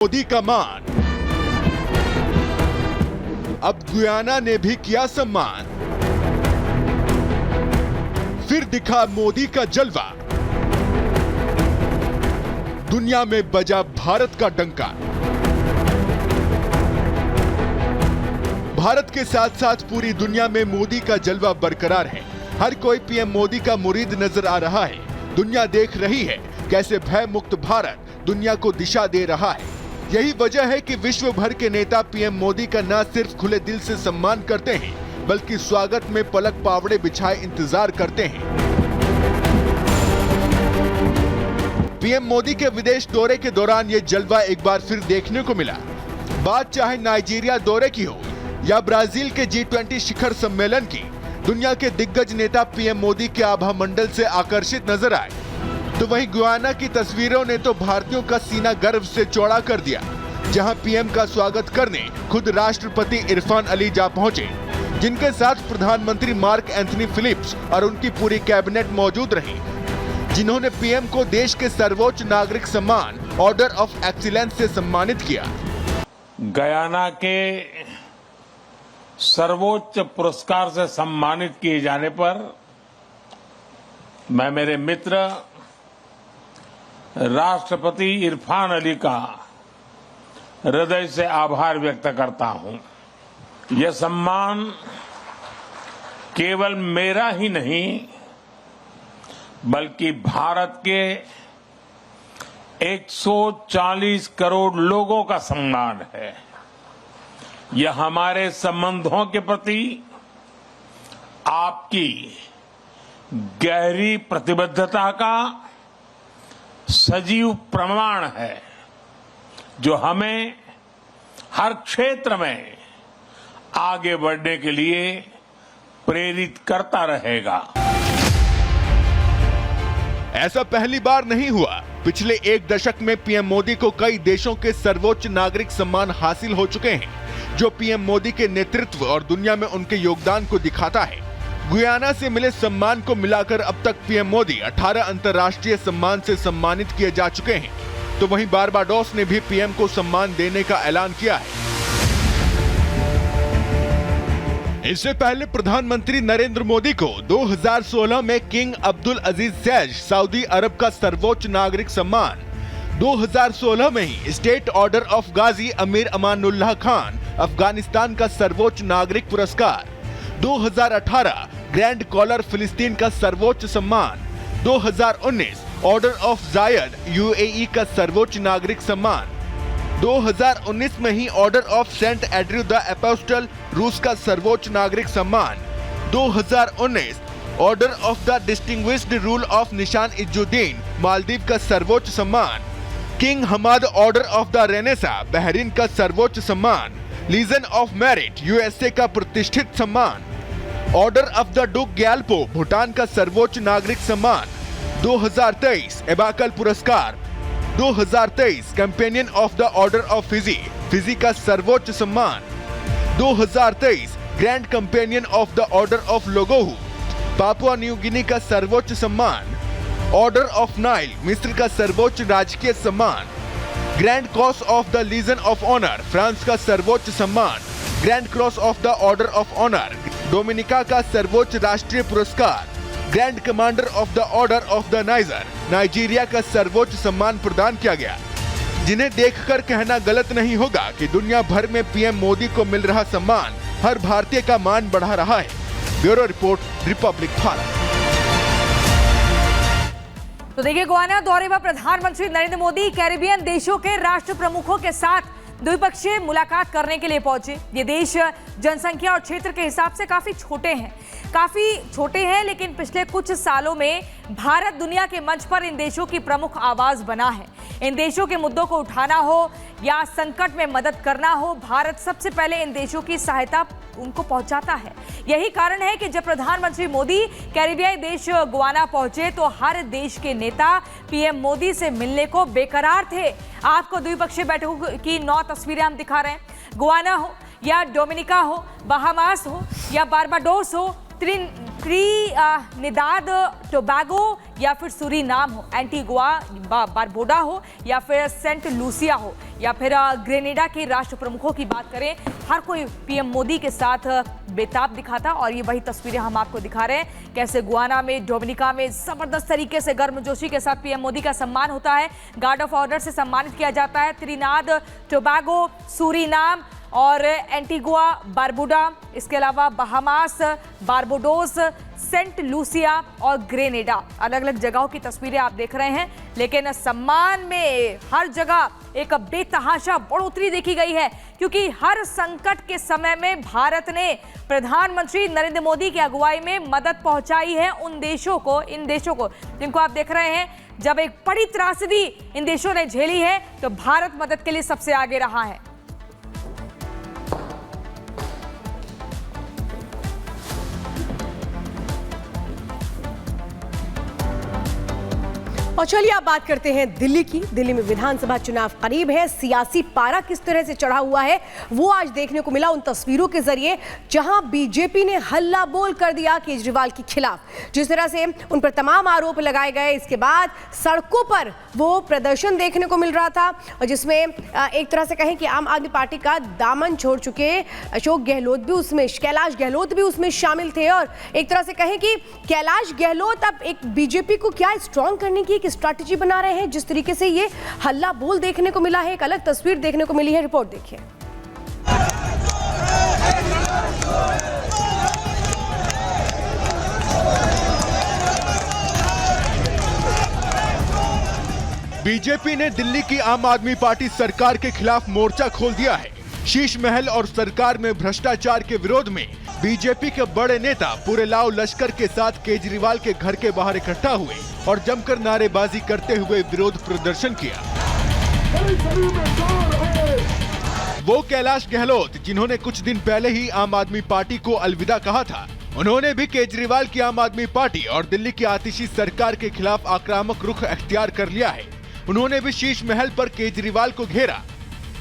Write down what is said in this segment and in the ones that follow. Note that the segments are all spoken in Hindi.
मोदी का मान। अब गुयाना ने भी किया सम्मान। फिर दिखा मोदी का जलवा। दुनिया में बजा भारत का डंका। भारत के साथ साथ पूरी दुनिया में मोदी का जलवा बरकरार है। हर कोई पीएम मोदी का मुरीद नजर आ रहा है। दुनिया देख रही है कैसे भय मुक्त भारत दुनिया को दिशा दे रहा है। यही वजह है कि विश्व भर के नेता पीएम मोदी का न सिर्फ खुले दिल से सम्मान करते हैं, बल्कि स्वागत में पलक पावड़े बिछाए इंतजार करते हैं। पीएम मोदी के विदेश दौरे के दौरान ये जलवा एक बार फिर देखने को मिला। बात चाहे नाइजीरिया दौरे की हो या ब्राजील के G20 शिखर सम्मेलन की, दुनिया के दिग्गज नेता पीएम मोदी के आभा मंडल से आकर्षित नजर आए। तो वहीं गुयाना की तस्वीरों ने तो भारतीयों का सीना गर्व से चौड़ा कर दिया, जहां पीएम का स्वागत करने खुद राष्ट्रपति इरफान अली जा पहुंचे, जिनके साथ प्रधानमंत्री मार्क एंथनी फिलिप्स और उनकी पूरी कैबिनेट मौजूद रही, जिन्होंने पीएम को देश के सर्वोच्च नागरिक सम्मान ऑर्डर ऑफ एक्सीलेंस से सम्मानित किया। गयाना के सर्वोच्च पुरस्कार से सम्मानित किए जाने पर मैं मेरे मित्र राष्ट्रपति इरफान अली का हृदय से आभार व्यक्त करता हूं। यह सम्मान केवल मेरा ही नहीं, बल्कि भारत के 140 करोड़ लोगों का सम्मान है। यह हमारे संबंधों के प्रति आपकी गहरी प्रतिबद्धता का सजीव प्रमाण है, जो हमें हर क्षेत्र में आगे बढ़ने के लिए प्रेरित करता रहेगा। ऐसा पहली बार नहीं हुआ। पिछले एक दशक में पीएम मोदी को कई देशों के सर्वोच्च नागरिक सम्मान हासिल हो चुके हैं, जो पीएम मोदी के नेतृत्व और दुनिया में उनके योगदान को दिखाता है। गुयाना से मिले सम्मान को मिलाकर अब तक पीएम मोदी 18 अंतर्राष्ट्रीय सम्मान से सम्मानित किए जा चुके हैं। तो वहीं बारबाडोस ने भी पीएम को सम्मान देने का ऐलान किया है। इससे पहले प्रधानमंत्री नरेंद्र मोदी को 2016 में किंग अब्दुल अजीज सैज सऊदी अरब का सर्वोच्च नागरिक सम्मान, 2016 में ही स्टेट ऑर्डर ऑफ गाजी अमीर अमानुल्लाह खान अफगानिस्तान का सर्वोच्च नागरिक पुरस्कार, 2018 ग्रैंड कॉलर फिलिस्तीन का सर्वोच्च सम्मान, 2019 ऑर्डर ऑफ जायद यूएई का सर्वोच्च नागरिक सम्मान, 2019 में ही order of Saint Andrew the Apostle रूस का सर्वोच्च नागरिक सम्मान, 2019 order of the distinguished rule of Nishan Izzuddeen Maldives का सर्वोच्च सम्मान, King Hamad order of the renaissance Bahrain का सर्वोच्च सम्मान, लीजन ऑफ मेरिट यूएसए का प्रतिष्ठित सम्मान, ऑर्डर ऑफ द डुक ग्याल्पो भूटान का सर्वोच्च नागरिक सम्मान, 2023 एबाकल पुरस्कार, 2023 companion of the order of Fiji का सर्वोच्च सम्मान, 2023 grand companion of the order of लोगोहू Papua New Guinea का सर्वोच्च सम्मान, ऑर्डर ऑफ नाइल मिस्र का सर्वोच्च राजकीय सम्मान, grand cross of the legion of honour France का सर्वोच्च सम्मान, grand cross of the order of honour Dominica का सर्वोच्च राष्ट्रीय पुरस्कार, grand commander of the order of the Niger Nigeria का सर्वोच्च सम्मान प्रदान किया गया, जिन्हें देखकर कहना गलत नहीं होगा कि दुनिया भर में पीएम मोदी को मिल रहा सम्मान हर भारतीय का मान बढ़ा रहा है। Bureau report, Republic Bharat. तो देखिए, गुयाना दौरे पर प्रधानमंत्री नरेंद्र मोदी कैरिबियन देशों के राष्ट्र प्रमुखों के साथ द्विपक्षीय मुलाकात करने के लिए पहुंचे। ये देश जनसंख्या और क्षेत्र के हिसाब से काफी छोटे हैं, लेकिन पिछले कुछ सालों में भारत दुनिया के मंच पर इन देशों की प्रमुख आवाज बना है। इन देशों के मुद्दों को उठाना हो या संकट में मदद करना हो, भारत सबसे पहले इन देशों की सहायता उनको पहुंचाता है। यही कारण है कि जब प्रधानमंत्री मोदी कैरिबियाई देश गुयाना पहुंचे तो हर देश के नेता पीएम मोदी से मिलने को बेकरार थे। आपको द्विपक्षीय बैठकों की 9 तस्वीरें हम दिखा रहे हैं। गुयाना हो या डोमिनिका हो, बहामास हो या बारबाडोस हो, ट्रिनिदाद टोबैगो या फिर सूरीनाम हो, एंटीगुआ बारबुडा हो या फिर सेंट लूसिया हो या फिर ग्रेनेडा के राष्ट्र प्रमुखों की बात करें, हर कोई पीएम मोदी के साथ बेताब दिखा था। और ये वही तस्वीरें हम आपको दिखा रहे हैं, कैसे गुआना में, डोमिनिका में जबरदस्त तरीके से गर्मजोशी के साथ पीएम मोदी का सम्मान होता है, गार्ड ऑफ ऑनर से सम्मानित किया जाता है। त्रिनिदाद टोबैगो, सूरीनाम और एंटीगुआ बारबुडा, इसके अलावा बहामास, बारबोडोस, सेंट लूसिया और ग्रेनेडा, अलग अलग जगहों की तस्वीरें आप देख रहे हैं। लेकिन सम्मान में हर जगह एक बेतहाशा बढ़ोतरी देखी गई है, क्योंकि हर संकट के समय में भारत ने प्रधानमंत्री नरेंद्र मोदी की अगुवाई में मदद पहुंचाई है इन देशों को जिनको आप देख रहे हैं। जब एक बड़ी त्रासदी इन देशों ने झेली है तो भारत मदद के लिए सबसे आगे रहा है। और चलिए आप बात करते हैं दिल्ली की। दिल्ली में विधानसभा चुनाव करीब है, सियासी पारा किस तरह से चढ़ा हुआ है वो आज देखने को मिला उन तस्वीरों के जरिए, जहां बीजेपी ने हल्ला बोल कर दिया केजरीवाल के खिलाफ। जिस तरह से उन पर तमाम आरोप लगाए गए, इसके बाद सड़कों पर वो प्रदर्शन देखने को मिल रहा था, और जिसमें एक तरह से कहें कि आम आदमी पार्टी का दामन छोड़ चुके अशोक गहलोत भी उसमें, कैलाश गहलोत भी उसमें शामिल थे। और एक तरह से कहें कि कैलाश गहलोत अब एक बीजेपी को क्या स्ट्रॉन्ग करने की स्ट्रैटेजी बना रहे हैं। जिस तरीके से ये हल्ला बोल देखने को मिला है, एक अलग तस्वीर देखने को मिली है। रिपोर्ट देखिए। बीजेपी ने दिल्ली की आम आदमी पार्टी सरकार के खिलाफ मोर्चा खोल दिया है। शीश महल और सरकार में भ्रष्टाचार के विरोध में बीजेपी के बड़े नेता पूरे लाव लश्कर के साथ केजरीवाल के घर के बाहर इकट्ठा हुए और जमकर नारेबाजी करते हुए विरोध प्रदर्शन किया। वो कैलाश गहलोत जिन्होंने कुछ दिन पहले ही आम आदमी पार्टी को अलविदा कहा था, उन्होंने भी केजरीवाल की आम आदमी पार्टी और दिल्ली की आतिशी सरकार के खिलाफ आक्रामक रुख अख्तियार कर लिया है। उन्होंने भी शीश महल पर केजरीवाल को घेरा।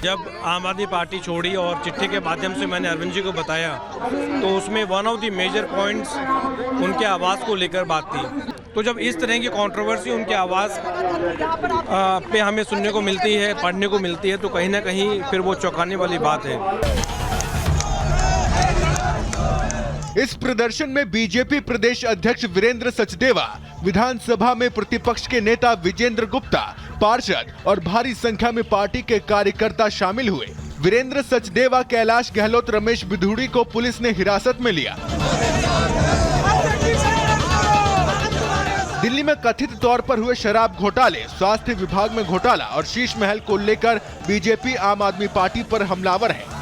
जब आम आदमी पार्टी छोड़ी और चिट्ठी के माध्यम से मैंने अरविंद जी को बताया, तो उसमें one of the major points उनके आवाज़ को लेकर बात थी। तो जब इस तरह की कंट्रोवर्सी उनके आवाज़ पे हमें सुनने को मिलती है, पढ़ने को मिलती है, तो कहीं ना कहीं फिर वो चौंकाने वाली बात है। इस प्रदर्शन में बीजेपी प्रदेश अध्यक्ष वीरेंद्र सचदेवा, विधानसभा में प्रतिपक्ष के नेता विजेंद्र गुप्ता, पार्षद और भारी संख्या में पार्टी के कार्यकर्ता शामिल हुए। वीरेंद्र सचदेवा, कैलाश गहलोत, रमेश बिधूड़ी को पुलिस ने हिरासत में लिया। दिल्ली में कथित तौर पर हुए शराब घोटाले, स्वास्थ्य विभाग में घोटाला और शीश महल को लेकर बीजेपी आम आदमी पार्टी पर हमलावर है।